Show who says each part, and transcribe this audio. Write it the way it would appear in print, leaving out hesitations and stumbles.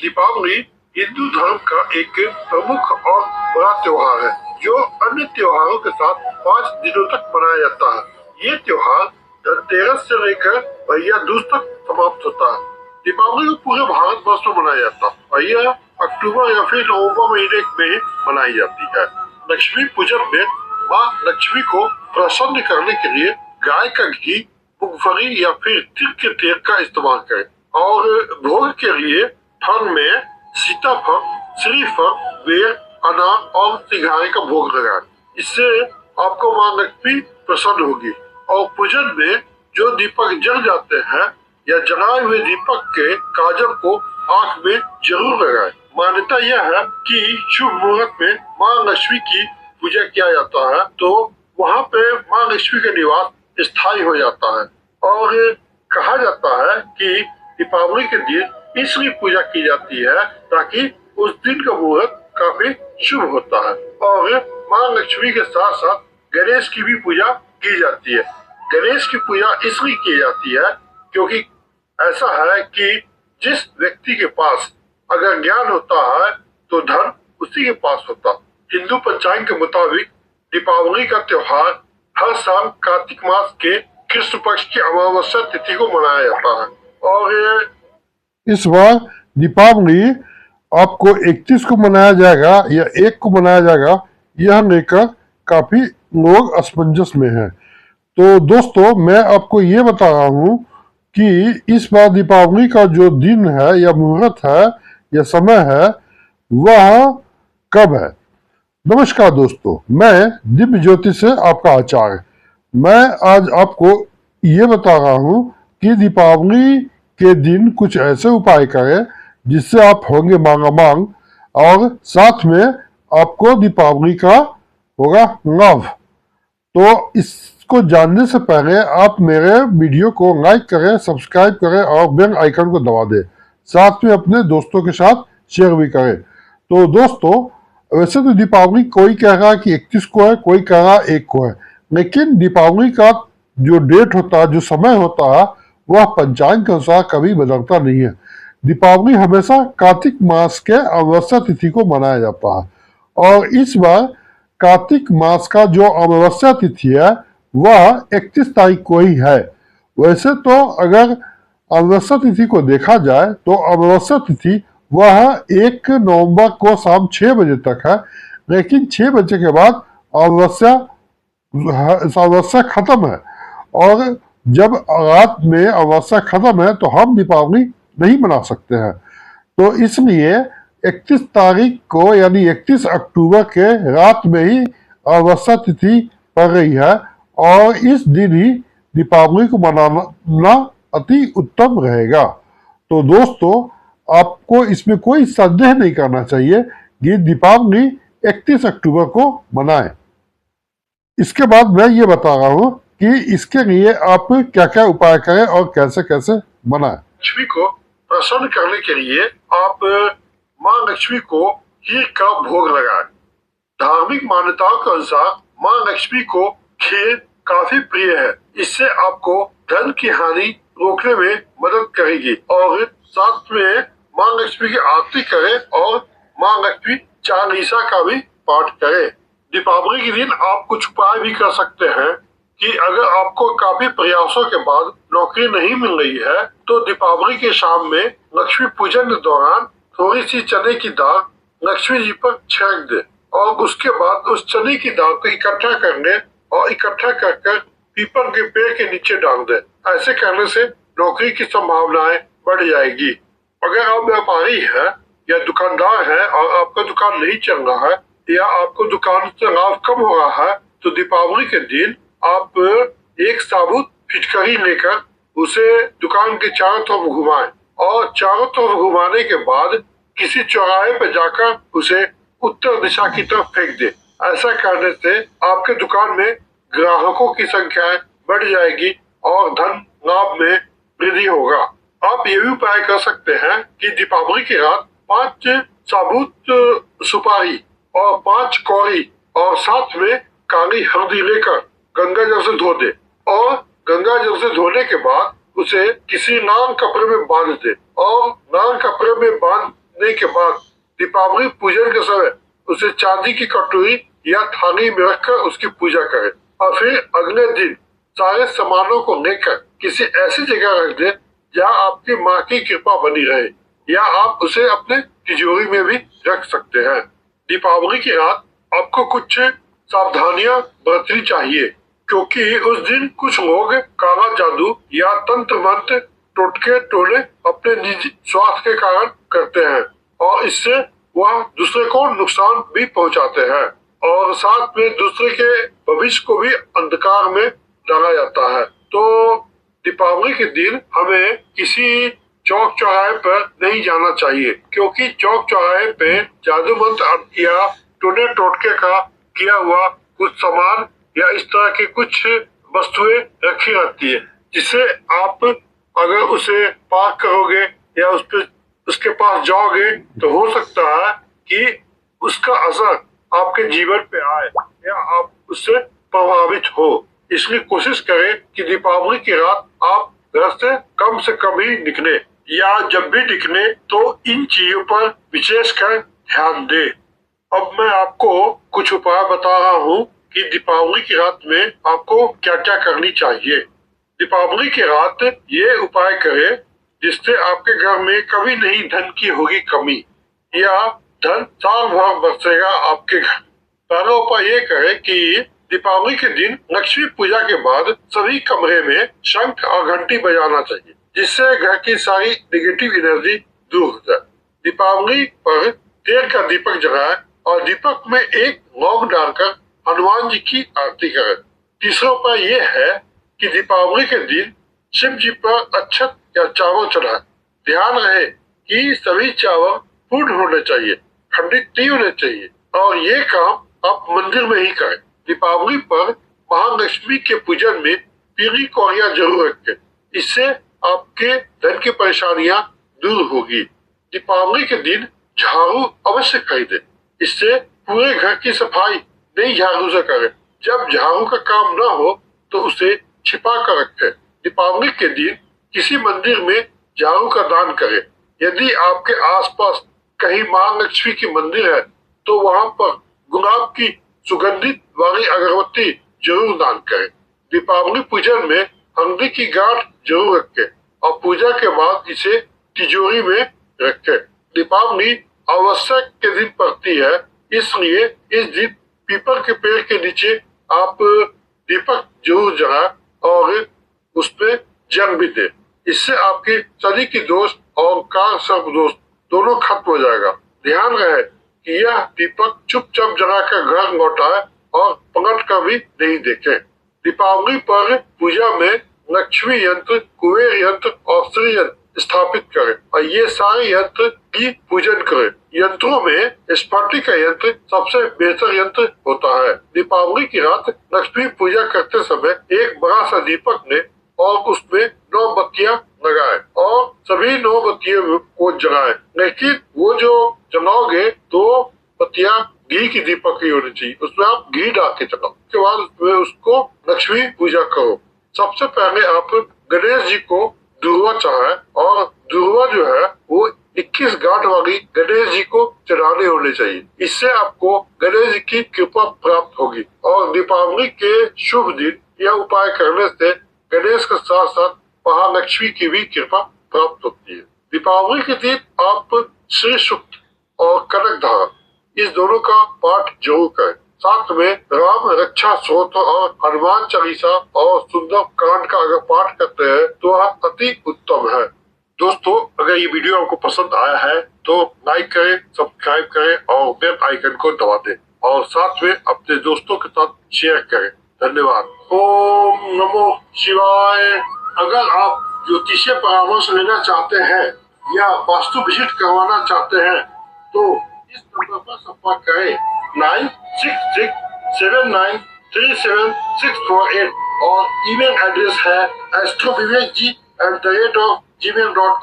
Speaker 1: दीपावली हिंदू धर्म का एक प्रमुख और बड़ा त्योहार है जो अन्य त्योहारों के साथ 5 दिनों तक मनाया जाता है। ये त्योहार धनतेरस से लेकर भैया दूज तक समाप्त होता है। दीपावली को पूरे भारत वर्ष में मनाया जाता है और यह अक्टूबर या फिर नवंबर महीने में मनाई जाती है। लक्ष्मी पूजन में माँ लक्ष्मी को प्रसन्न करने के लिए गाय का घी, मूंगफली या फिर तिल के तेल का इस्तेमाल करें और भोग के लिए फल में सीताफल, श्रीफल, बेर, अनार और सिंघाड़े का भोग लगाएं। इससे आपको माँ लक्ष्मी प्रसन्न होगी। और पूजन में जो दीपक जल जाते हैं या जलाए हुए दीपक के काजल को आंख में जरूर लगाएं। मान्यता यह है कि शुभ मुहूर्त में माँ लक्ष्मी की पूजा किया जाता है तो वहाँ पे माँ लक्ष्मी का निवास स्थायी हो जाता है। और कहा जाता है कि दीपावली के दिन इसलिए पूजा की जाती है ताकि उस दिन का मुहूर्त काफी शुभ होता है। और माँ लक्ष्मी के साथ साथ गणेश की भी पूजा की जाती है। गणेश की पूजा इसलिए की जाती है क्योंकि ऐसा है कि जिस व्यक्ति के पास अगर ज्ञान होता है तो धन उसी के पास होता। हिंदू पंचांग के मुताबिक दीपावली का त्योहार हर साल कार्तिक मास के कृष्ण पक्ष की अमावस्या तिथि को मनाया जाता है। और
Speaker 2: इस बार दीपावली आपको 31 को मनाया जाएगा या 1 को मनाया जाएगा, यह लेकर काफी लोग असमंजस में हैं। तो दोस्तों, मैं आपको ये बता रहा हूँ कि इस बार दीपावली का जो दिन है या मुहूर्त है या समय है वह कब है। नमस्कार दोस्तों, मैं दिव्य ज्योति से आपका आचार्य। मैं आज आपको ये बता रहा हूँ कि दीपावली के दिन कुछ ऐसे उपाय करें जिससे आप होंगे मांगा मांग और साथ में आपको दीपावली का होगा लाभ। तो इसको जानने से पहले आप मेरे वीडियो को लाइक करें, सब्सक्राइब करें और बेल आइकन को दबा दें। साथ में अपने दोस्तों के साथ शेयर भी करें। तो दोस्तों, वैसे तो दीपावली कोई कह रहा है कि 31 को है, कोई कह रहा है 1 को है, लेकिन दीपावली का जो डेट होता है, जो समय होता है, वह पंचांग के अनुसार कभी बदलता नहीं है। दीपावली हमेशा कार्तिक मास के अमावस्या तिथि को मनाया जाता है और इस बार कार्तिक मास का जो अमावस्या तिथि है वह 31 तारीख को ही है। वैसे तो अगर अमावस्या तिथि को देखा जाए तो अमावस्या तिथि वह 1 नवंबर को शाम 6 बजे तक है, लेकिन 6 बजे के बाद अमावस्या खत्म है और जब रात में अमावस्या खत्म है तो हम दीपावली नहीं मना सकते हैं। तो इसलिए 31 तारीख को यानी 31 अक्टूबर के रात में ही अमावस्या तिथि पड़ रही है और इस दिन ही दीपावली को मनाना अति उत्तम रहेगा। तो दोस्तों, आपको इसमें कोई संदेह नहीं करना चाहिए कि दीपावली 31 अक्टूबर को मनाएं। इसके बाद मैं ये बता रहा हूँ कि इसके लिए आप क्या क्या उपाय करें और कैसे कैसे मनाएं।
Speaker 1: लक्ष्मी को प्रसन्न करने के लिए आप माँ लक्ष्मी को खीर का भोग लगाएं। धार्मिक मान्यताओं के अनुसार माँ लक्ष्मी को खीर काफी प्रिय है। इससे आपको धन की हानि रोकने में मदद करेगी। और साथ में माँ लक्ष्मी की आरती करें और माँ लक्ष्मी चालीसा का भी पाठ करें। दीपावली के दिन आप कुछ उपाय भी कर सकते हैं कि अगर आपको काफी प्रयासों के बाद नौकरी नहीं मिल रही है तो दीपावली के शाम में लक्ष्मी पूजन के दौरान थोड़ी सी चने की दाल लक्ष्मी जी पर छिड़क दे और उसके बाद उस चने की दाल को इकट्ठा कर ले और इकट्ठा कर पीपल के पेड़ के नीचे डाल दे। ऐसे करने से नौकरी की संभावनाएं बढ़ जाएगी। अगर आप व्यापारी है या दुकानदार है और आपका दुकान नहीं चल रहा है या आपको दुकान से लाभ कम हो रहा है तो दीपावली के दिन आप एक साबुत फिटकरी लेकर उसे दुकान के चारों तरफ घुमाएं और चारों तरफ घुमाने के बाद किसी चौराहे पर जाकर उसे उत्तर दिशा की तरफ फेंक दे। ऐसा करने से आपके दुकान में ग्राहकों की संख्या बढ़ जाएगी और धन लाभ में वृद्धि होगा। आप ये भी उपाय कर सकते हैं कि दीपावली की रात 5 साबुत सुपारी और 5 कौड़ी और साथ में काली हल्दी लेकर गंगा जल से धो दे और गंगा जल से धोने के बाद उसे किसी लाल कपड़े में बांध दे और लाल कपड़े में बांध बीतने के बाद दीपावली पूजन के समय उसे चांदी की कटोरी या थाली में रखकर उसकी पूजा करें और फिर अगले दिन सारे सामानों को लेकर किसी ऐसी जगह रख दे जहाँ आपकी माँ की कृपा बनी रहे, या आप उसे अपने तिजोरी में भी रख सकते हैं। दीपावली की रात आपको कुछ सावधानियां बरतनी चाहिए, क्योंकि उस दिन कुछ लोग काला जादू या तंत्र मंत्र टोटके टोले अपने निजी स्वार्थ के कारण करते हैं और इससे वह दूसरे को नुकसान भी पहुंचाते हैं और साथ में दूसरे के भविष्य को भी अंधकार में डाला जाता है। तो दीपावली के दिन हमें किसी चौक चौराहे पर नहीं जाना चाहिए, क्योंकि चौक चौराहे पे जादू मंत्र या टोने टोटके का किया हुआ कुछ सामान या इस तरह की कुछ वस्तुएं रखी रहती है, जिससे आप अगर उसे पार करोगे या उसके पास जाओगे तो हो सकता है कि उसका असर आपके जीवन पे आए या आप उससे प्रभावित हो। इसलिए कोशिश करें कि दीपावली की रात आप घर से कम ही निकले, या जब भी निकले तो इन चीजों पर विशेष कर ध्यान दें। अब मैं आपको कुछ उपाय बता रहा हूँ कि दीपावली की रात में आपको क्या क्या करनी चाहिए। दीपावली की रात ये उपाय करें जिससे आपके घर में कभी नहीं धन की होगी कमी, या धन साल भर बरसेगा आपके घर। पहला उपाय ये करें कि दीपावली के दिन लक्ष्मी पूजा के बाद सभी कमरे में शंख और घंटी बजाना चाहिए, जिससे घर की सारी नेगेटिव एनर्जी दूर हो जाए। दीपावली पर तेल का दीपक जलाएं और दीपक में एक लौंग डालकर हनुमान जी की आरती करें। तीसरा उपाय ये है कि दीपावली के दिन शिव जी पर अक्षत या चावल चढ़ाएं। ध्यान रहे कि सभी चावल पूर्ण होने चाहिए, खंडित नहीं होने चाहिए, और ये काम आप मंदिर में ही करें। दीपावली पर महालक्ष्मी के पूजन में पीली कौड़ियाँ जरूर रखें, इससे आपके धन की परेशानियां दूर होगी। दीपावली के दिन झाड़ू अवश्य खरीदें, इससे पूरे घर की सफाई नई झाड़ू से करें। जब झाड़ू का काम न हो तो उसे छिपा कर रखें। दीपावली के दिन किसी मंदिर में झाड़ू का दान करें। यदि आपके आसपास कहीं महालक्ष्मी की मंदिर है तो वहां पर गुलाब की सुगंधित वाली अगरबत्ती जरूर दान करें। दीपावली पूजन में हल्दी की गांठ जरूर रखें और पूजा के बाद इसे तिजोरी में रखें। दीपावली आवश्यक के दिन पड़ती है, इसलिए इस दिन पीपल के पेड़ के नीचे आप दीपक जरूर जलाएं और उसमें जल भी दें। इससे आपके शनि की दोष और काल सर्प दोष दोनों खत्म हो जाएगा। ध्यान रहे कि यह दीपक चुपचाप जलाकर घर लौटाए और पलट कर भी नहीं देखे। दीपावली पर पूजा में लक्ष्मी यंत्र, कुबेर यंत्र और श्री यंत्र स्थापित करें और ये सारे यंत्र की पूजन करें। यंत्रों में स्फटिक का यंत्र सबसे बेहतर यंत्र होता है। दीपावली की रात लक्ष्मी पूजा करते समय एक बड़ा सा दीपक लें और उसमें 9 बत्तियां लगाएं और सभी 9 बत्तियों को जलाएं, लेकिन वो जो जलाओगे तो बत्तियां घी की दीपक की होनी चाहिए, उसमें आप घी डाल के जलाओ। उसके बाद उसमें उसको लक्ष्मी पूजा करो। सबसे पहले आप गणेश जी को दुर्वा चढ़ाएं और दुर्वा जो है वो 21 गांठ वाली गणेश जी को चढ़ाने होने चाहिए। इससे आपको गणेश जी की कृपा प्राप्त होगी और दीपावली के शुभ दिन यह उपाय करने से गणेश के साथ साथ महालक्ष्मी की भी कृपा प्राप्त होती है। दीपावली के दिन आप श्री सूक्त और कनक धारा इस दोनों का पाठ जरूर करें। साथ में राम रक्षा स्तोत्र और हनुमान चालीसा और सुंदर कांड का अगर पाठ करते हैं तो वह अति उत्तम है। दोस्तों, अगर ये वीडियो आपको पसंद आया है तो लाइक करें, सब्सक्राइब करें और बेल आइकन को दबा दें और साथ में अपने दोस्तों के साथ शेयर करें। धन्यवाद। ओम नमो शिवाय। अगर आप ज्योतिषीय परामर्श लेना चाहते हैं या वास्तु विजिट करवाना चाहते हैं तो इस नंबर पर संपर्क करें 9667937648 और ईमेल एड्रेस है astrovivedji@gmail.com।